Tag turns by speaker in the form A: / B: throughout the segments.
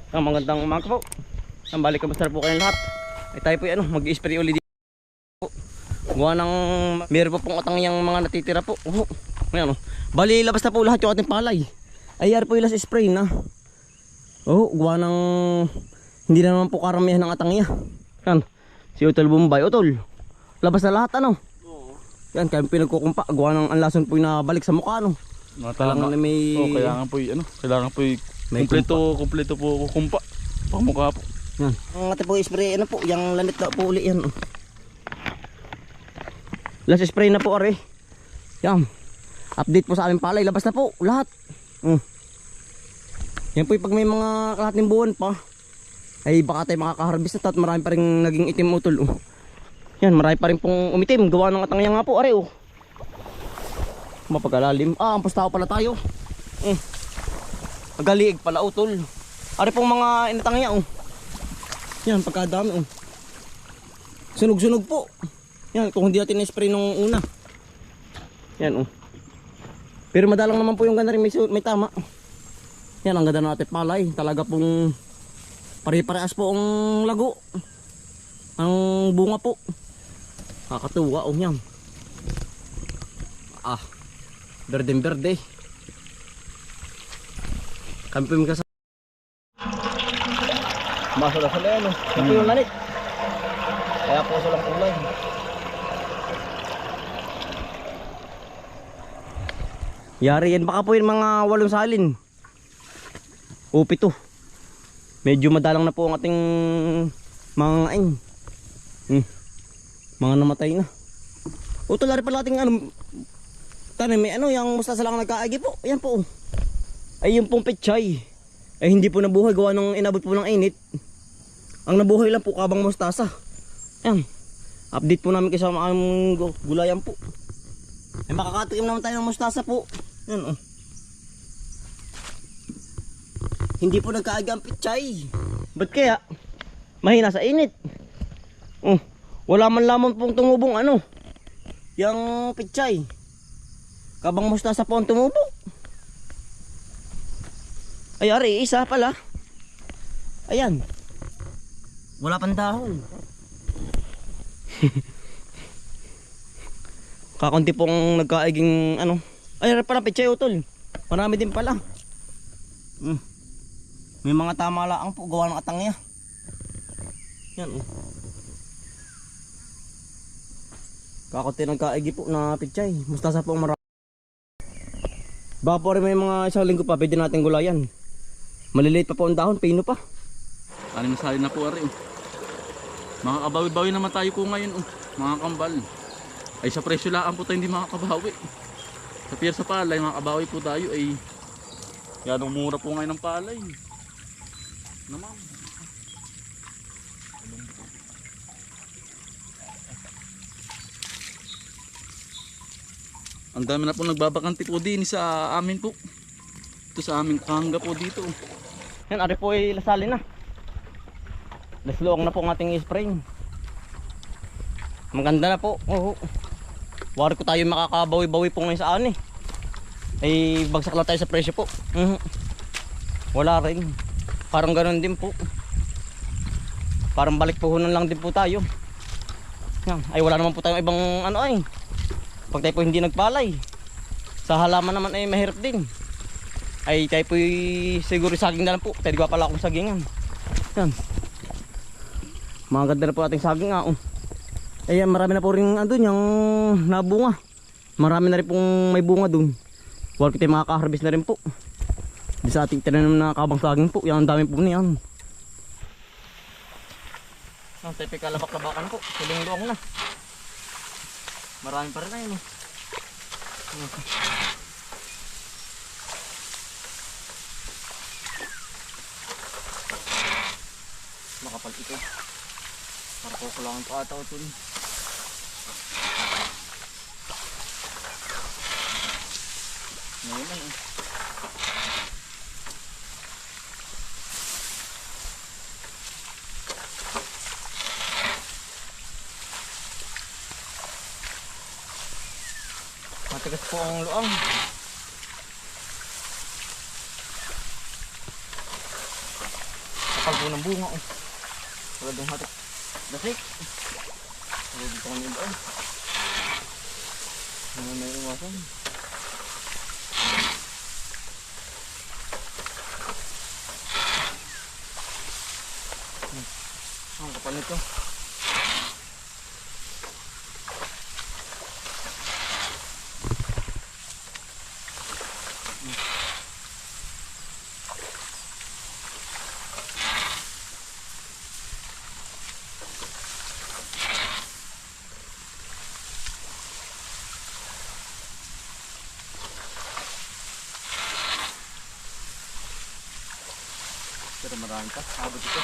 A: Magandang umaga po. Balik kamusta po kayong lahat. Ay tayo po mag-i-spray ulit dito po. Gawa ng meron pa pong atang yung mga natitira po. Ayan, bali labas na po lahat yung ating palay. Ay yari po yung last spray na. Gawa ng hindi na naman po karamihan ng atang niya. Yan, si Utol Bombay. Utol, labas na lahat
B: Oo.
A: Yan, kaya pinagkukumpa. Gawa ng anlason po yung nabalik sa mukha
B: Kailangan na may... kailangan po kailangan po kumpleto po kumpa. Pamukha po.
A: Yan. Ang ating po spray po, yung lanit na po uli yan. Last spray na po are. Yan. Update po sa aming palay, labas na po lahat. Yan po pag may mga kalahating buwan pa, ay baka tayo makakaharvest at marami pa rin naging itim utol. Yan, marami pa rin pong umitim. Gawa ng atang yan nga po are. Mapagalalim. Ang pustaw pala tayo. Magaliig pala utol. Are pong mga inatang yan. Yan, pagkadami. Sunog-sunog po. Yan, kung hindi natin na-spray nung una. Yan Pero madalang naman po yung ganda rin may tama. Yan, ang ganda natin palay. Talaga pong pare-parehas po ang lago. Ang bunga po. Kakatuwa yan. Berdeng berde. Kami po yung kasama. Masala-sala yan Ito yung lanit. Kaya po salang kulay. Yari yan, baka po yung mga 8 salin o 7. Medyo madalang na po ang ating mga ngain. Mga namatay na. Tulari pala ating tanim, may yung mustasa lang nagkaagi po. Ayan po. Ay yung pong pechay ay hindi po nabuhay, gawa nung inabot po ng init. Ang nabuhay lang po kabang mustasa. Ayan, update po namin kasama ang gulayan po. Ay makakatikim naman tayo ng mustasa po. Ayan hindi po nagkaagi ang pechay. Ba't kaya? Mahina sa init. Wala man lamang pong tumubong yung pechay. Kabang mustasa po ang tumubo. Ay ari, isa pala. Ayan. Wala pang dahon. Kakunti pong nagkaiging Ay ari pala pechay utol. Marami din pala. May mga tama lang po gawa ng atang niya. Yan Kakunti nagkaigi po na pechay. Mustasa po ang marami. Baka po rin may mga isang linggo pa pwede natin gulayan. Maliliit pa po ang dahon, pino pa.
B: Anim na salin na po ari. Makakabawi-bawi naman tayo po ngayon mga kambal. Ay sa presyo lang po tayo hindi makakabawi. Sa pier sa palay makakabawi po tayo ay yanong mura po ngayon ng palay. Naman. Ang dami na po nagbabakanti po din sa amin po. Ito sa aming kahangga po dito.
A: Yan, ari po ay lasali na. Lasloong na po ang ating spring. Maganda na po. Wari ko tayo makakabawi-bawi po ngayon sa ay bagsak lang tayo sa presyo po. Wala rin. Parang ganoon din po. Parang balik puhunan lang din po tayo. Yan. Ay wala naman po tayong ibang pag tayo po hindi nagpalay, sa halaman naman ay mahirap din. Ay tayo po siguro saging na lang po. Tayo pala akong sagingan. Yan. Mga ganda na po ating saging Ayan, marami na po rin yung nabunga. Marami na rin pong may bunga dun. Huwag tayo makaka-harvest na rin po. Di sa ating tinanim na kabang saging po. Yan, ang dami po niyan. Ang tayo kalabak-labakan po. Siling-luang na. Marami pa rin na yun. Makapal ito. Para po kulangan pa ata ito. Ngayon lang matigas po ang luang. kapal po ng bunga. Oh. Wala dong hatik. Dasik. Wala dito kami iba. Ano na yung iwasan? Ang kapal nito. Pero marami pa. Abot ito.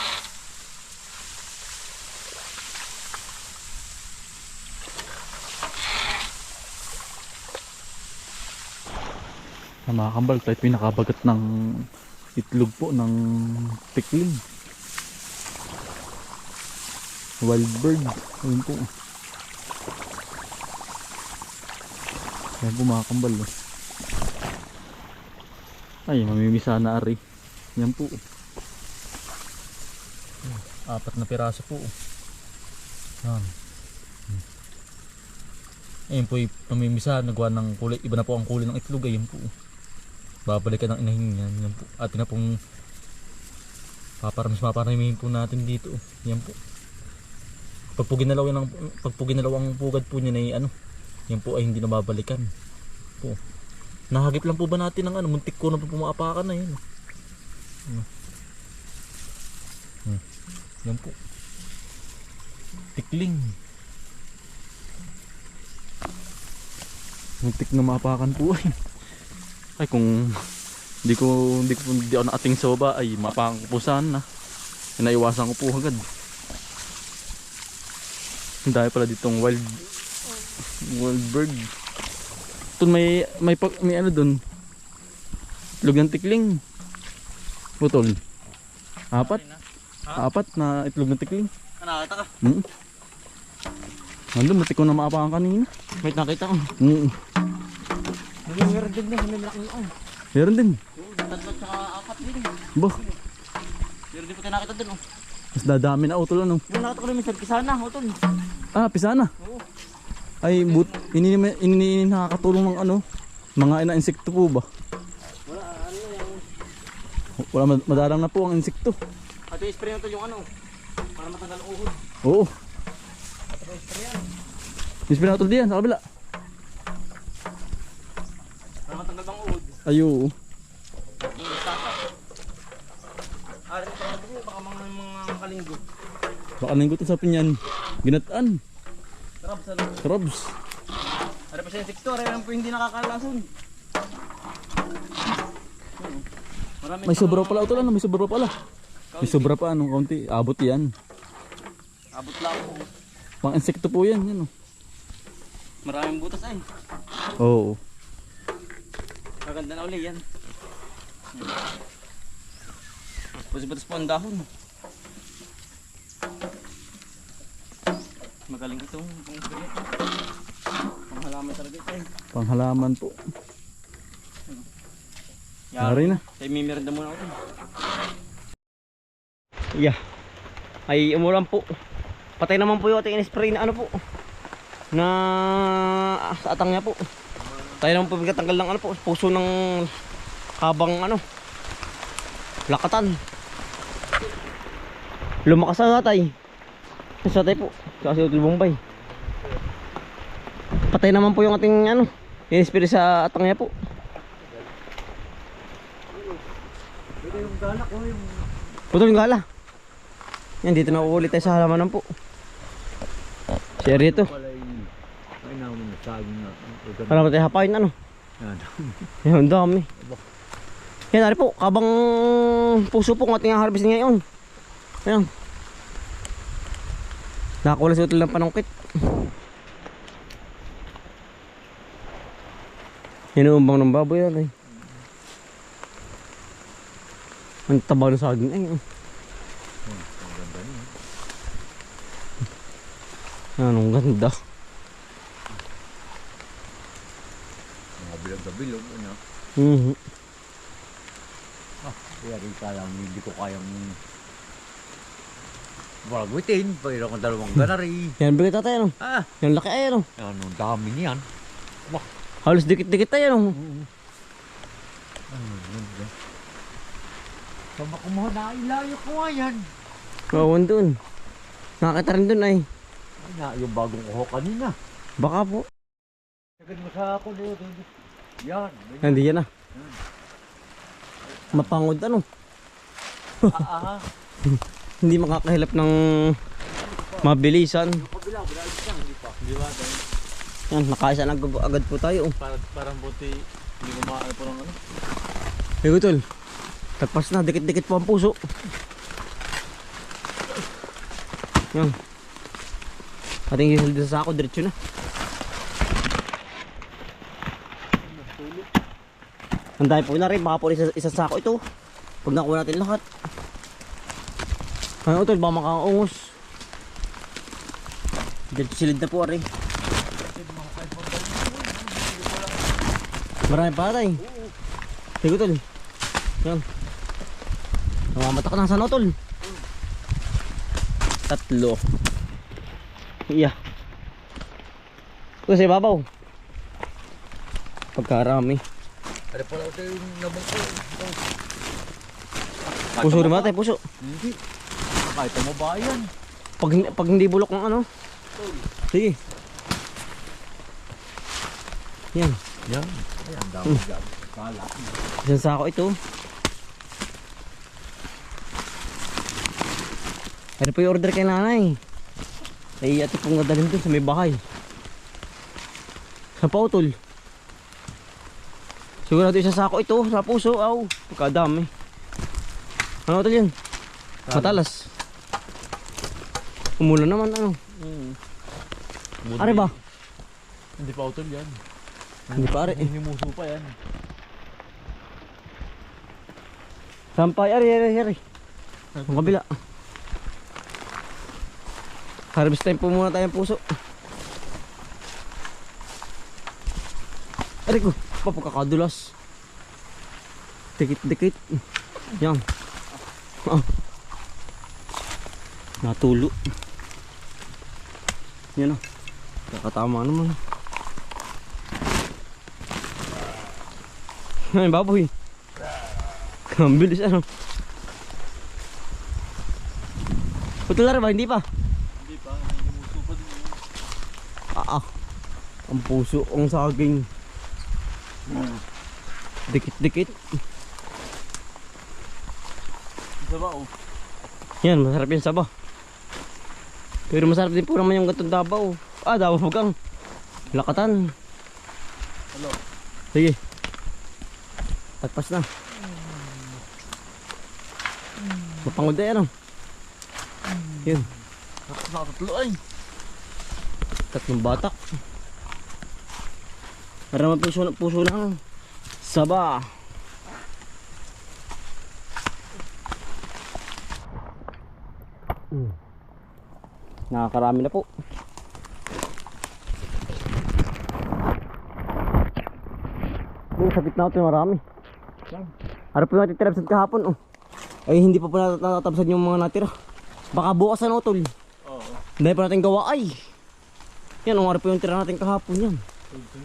B: Mga kambal, tayo pinakabagat ng itlog po ng tikling. Wild bird. Ayun po. Ayan po mga kambal. Oh. Ay, mamimisa na ari. Yan po. 4 na piraso po. Yan. Ayun po, namimisa, nagawa ng kulay. Iba na po ang kulay ng itlog. Ayun po. Babalikan ng inahin yan. Yan po. Atin na pong paparamihin po natin dito. Yan po. Pag po ginalaw ang pugad po niya na ano, yan po ay hindi na babalikan. Po. Nahagip lang po ba natin ng ano, muntik ko na po pumaapakan na yan. Yan po. Tikling. Muntik na maapakan po ay. Ay kung hindi ako naating sa baba ay maapakan ko po sana. Naiwasan ko po agad. Dahil pala ditong wild bird. Ito may ano dun. Itlog ng tikling. Putol. 4 na itlog ng tikling.
A: Nakakita ka?
B: Nandun, matik ko na maapakan kanina.
A: Wait, nakita ko. Meron din na, may malaking noon.
B: Meron din.
A: 3 tsaka 4 din.
B: Bah,
A: Meron din po tayo nakita dun. Oh.
B: mas dadami na utol ano.
A: Yung nakita ko rin, Mr. Kisana, utol.
B: Ah, pisana.
A: Oo.
B: Ay, ini nakakatulong ng ano, mga ina-insekto po ba?
A: Wala, ano yan.
B: Wala, madalang na po ang insekto.
A: At i-spray natin yung ano, para matanggal ang uhod.
B: Oo.
A: At i-spray yan.
B: Ispin na utol diyan sa kabila.
A: Para matanggal bang uhod.
B: Ayo.
A: Yung istasa. Rin pa natin yun, baka mga kalinggo.
B: Baka nanggutin sa pinyan. Ginataan.
A: Crabs, ano?
B: Crabs.
A: Ano pa siya yung insekto, rin po hindi nakakalason.
B: May sobra pala utol ano, may sobra pala. May sobra pa anong kaunti. Abot yan.
A: Abot lang po.
B: Pang insekto po yan. Yan, oh.
A: Maraming butas ay.
B: Oo.
A: Maganda na uli yan. Butas-butas po ang dahon. Magaling ito. Panghalaman talaga ito.
B: Panghalaman po. Yari na.
A: Tayo mimiranda muna ako. Yeah. Ay umulan po. Patay naman po yung ating in-spray na ano po. Na sa atang niya po. Tayo naman po bigatanggal ng ano po. Puso ng habang ano. Lakatan. Lumakas na tatay. Sa tatay po. Kasi utol Bombay. Patay naman po yung ating ano. In-spray sa atang niya po. Yung gala ko yung... Putol yung gala. Yan, dito na uulit tayo sa halamanan po. Share ito.
C: Ay naman na saging na.
A: Alam mo tayo hapain ano? Yan, dami. Yan, ari po, kabang puso po ang ating harvest ngayon. Ayan. Nakakuha sa utol ng panungkit. Inuumbang ng baboy yan eh. Ang taba ng saging ay. Anong ganda.
C: Mga bilog-bilog ano.
A: Mhm.
C: Kaya rin kayang hindi ko kayang Balagwitin, mayroon kang dalawang ganari.
A: Yan, bigay tatay ano.
C: Ah,
A: Yan, laki ay ano.
C: ano, dami niyan.
A: Halos dikit-dikit tayo ano.
C: Ano, ganda. Sama ko mo na ilayo ko nga yan.
A: Kawan doon. Nakakita rin doon ay.
C: Ay, na, yung bagong kuho kanina.
A: Baka po.
C: Sagad mo sa ako na yun. Yan.
A: Hindi yan ah. Mapangod ano.
C: Ah,
A: Hindi makakahilap ng mabilisan.
C: kabila, binalis lang, hindi pa.
B: Di ba? Dahil
A: Yan, nakaisa na agad po tayo.
B: parang buti hindi ko maano po ng ano.
A: Hey, Gutol. Tagpas na, dikit-dikit po ang puso. Yan. Ating hisil sa sako, diretso na. Ang dami po na rin, baka po isa sako ito. Pag nakuha natin lahat. Ano Utol, baka makaungos. Diretso silid na po rin. Marami pa tayo. Hey, Gutol. Yan. Namamatak na sa Utol. 3. Iya. Kasi babaw. Pagkarami.
C: Ano pala ito yung naman ko.
A: Puso rin ba tayo? Puso.
C: Hindi. Kahit mo ba yan?
A: Pag hindi bulok ng ano. Sige. Yan.
C: Yan. Ayan, dami dyan. Kala.
A: Isang sako ito. Ano po yung order kay nanay? Ay ati pong nadalhin dun sa may bahay. Sa pautol. Sigurado isang sako ito sa puso. Aw, pagkadami. Ano ito yan? Matalas. Umulan naman ano. Are ba?
B: Hindi pa utol yan.
A: Hindi pa are.
B: Hinimuso pa yan.
A: Sampay, ari. Ang kabila. Harvest time po muna tayong puso. Ari ko, papagkakadulas. Dikit-dikit. Yan. Ah. Natulo. Yan o. Kakatama naman. Ay, baboy. Ang bilis ano. Putol ba? Hindi pa.
B: Hindi pa. Hinimuso pa din yun.
A: Ang puso, ang saging. Dikit-dikit.
B: Isa ba oh?
A: Yan, masarap yung saba. Pero masarap din po naman yung gatong Davao. Davao Bugang. Lakatan.
B: Hello.
A: Sige. Tagpas na. Mapangod na yan oh. Yun.
B: Nakatatlo ay.
A: 3 batak. Para puso ng saba. Nakakarami na po. Sa gitna ito marami. Harap po natin tirabsan kahapon oh. Ay hindi pa po natatabsan yung mga natira. Baka bukas na utol.
B: Oo.
A: Dahil pa natin gawa ay. Yan, ang harap po yung tira natin kahapon yan.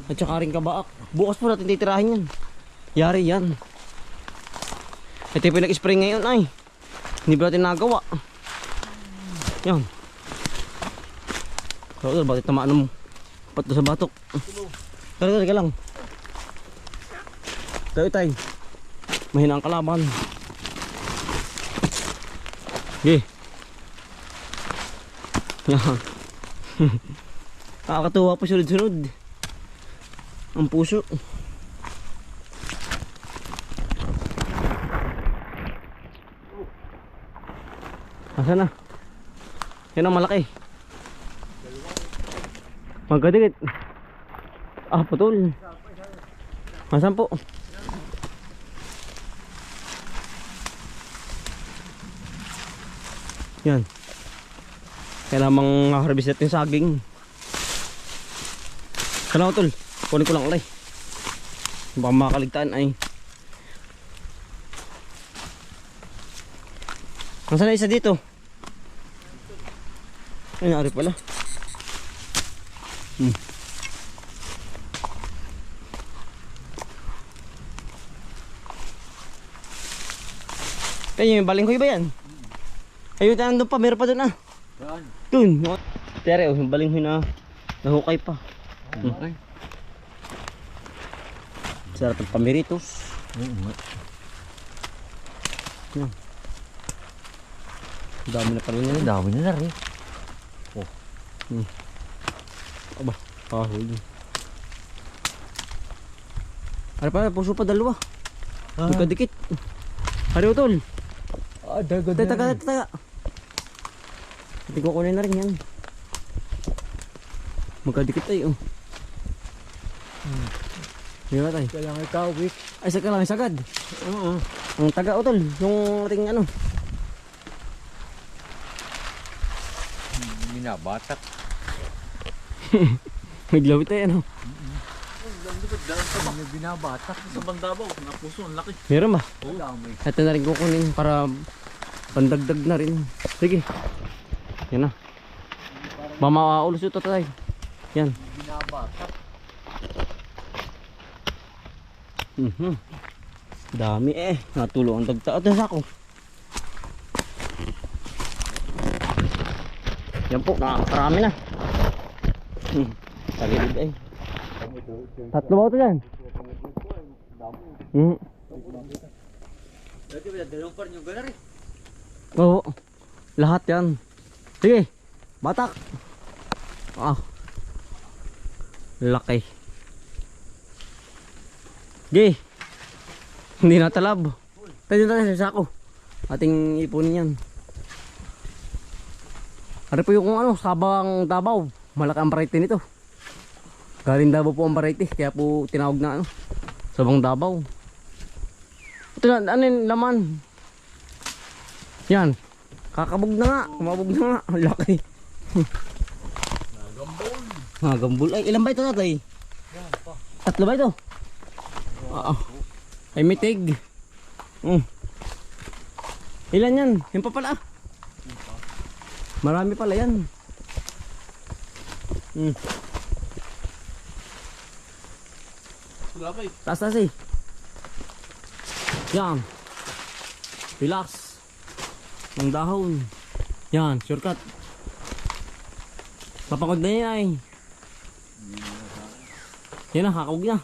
A: At saka rin kabaak. Bukas po natin titirahin yan. Yari yan. Ito yung pinag-spray ngayon ay. Hindi pa natin nagawa. Yan. So, bakit tamaan mo? Pato sa batok. Teka lang. Tayo. Mahina ang kalaban. Okay. Yan. Nakakatuwa po sunod-sunod. Ang puso. Asan na? Yan ang malaki. Magkadikit. Putol. Asan po? Yan. Kaya namang harvest natin saging. Kailangan tol. Kunin ko lang alay. Baka makaligtaan ay. Nasaan na isa dito? Ay, naari pala. Kaya yung balinghoy ba yan? Ayun, nandun pa, meron pa dun ah.
C: Saan?
A: Dun. Tere, oh, yung balinghoy na nahukay pa.
C: Ay.
A: Sarap ng pamiritos.
C: Oo nga.
A: Ang dami na pala
C: Ang
A: nila.
C: dami na rin.
A: Aba, kahoy. Ano pa, puso pa dalawa. Magkadikit. Hari utol.
C: Ah, dago na
A: Taga,
C: rin.
A: taga. Hindi ko kunin na rin yan. Magkadikit tayo. Hindi ba tayo?
C: Kailangan ikaw, Wick.
A: Ay, saka lang, sagad.
C: Oo.
A: Ang taga utol, yung ating ano.
C: Minabatak.
A: Naglawit tayo ano.
C: Ano binabatak?
B: Sa bandabaw, napuso, ang laki.
A: Meron ba?
C: Oo. Dami.
A: Ito na rin kukunin para pandagdag na rin. Sige. Yan na. Mamaulos ito tayo. Yan.
C: Binabatak.
A: Dami eh. Natulo ang dagta. Ito sa ako. Yan po. Nakakarami na. Tagilid eh. Tatlo ba ito dyan?
C: Dati ba, dalawang pa rin yung ganar eh.
A: Oo. Lahat yan. Sige. Batak. Ah. Laki. Sige. Hindi natalab. Tayo tayo sa sako. Ating ipunin yan. Ano po yung ano, sabang Davao. Malaki ang variety nito. Galing Davao po ang variety. Kaya po tinawag na ano, sabang Davao. Ito na, ano yung laman? Yan. Kakabog na nga. Kumabog na nga. Ang laki. Nagambol. Ay, ilan ba ito natin? Tatlo ba ito? Oo. Ay, may tig. Ilan yan? Yan pa pala. Marami pala yan.
B: Wala pa eh.
A: Taas taas eh. Yan. Relax. Ang dahon. Yan, shortcut. Papagod na yan ay. Yan na, kakawag na.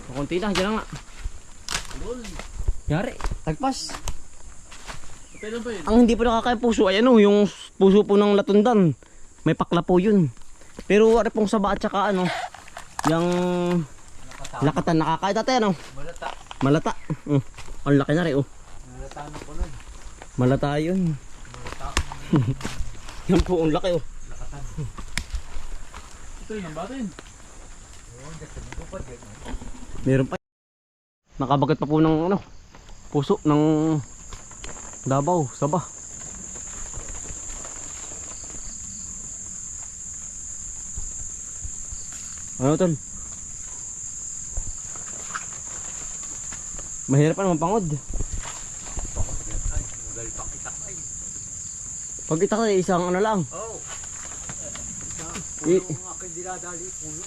A: Kunti na, dyan na nga. Yari, tagpas.
B: Kailan ba yun?
A: Ang hindi pa nakakaya puso ay ano, yung puso po ng latundan. May pakla po yun. Pero wari pong saba at saka ano, yung lakatan nakakaya dati ano.
C: Malata.
A: Malata. Ang laki na rin oh.
C: Malata na po nun.
A: Malata yun.
C: Malata.
A: Yan po, ang laki oh.
C: Lakatan.
B: Ito yun, ang batin.
C: Oo, dito mo pa dyan.
A: Meron pa. Nakabagat pa po ng ano, puso ng Davao, saba. Ano tol? Mahirap pa naman pangod.
C: Ay, magal pa kita ay.
A: Pag itak ay isang ano lang.
C: Oo.
A: I-
C: Puno ang aking dinadali. Puno.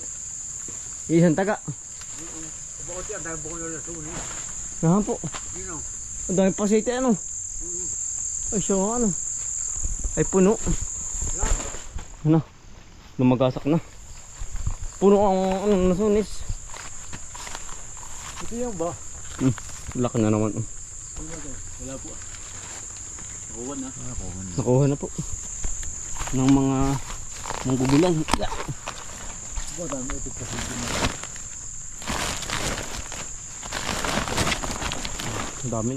A: Isang taga.
C: Bakit yan? Dahil buko na sunin.
A: Nahan po.
C: Yun o.
A: Ang dami pa site ano. Ay siya nga, ano. Ay puno. Ano? Lumagasak na. Puno ang ano, nasunis.
C: Ito yan ba?
A: Laki na naman.
B: Wala po. Nakuha na.
A: Nakuha na po. Ng mga manggubilan.
C: Ba, dami ito kasi.
A: Ang dami.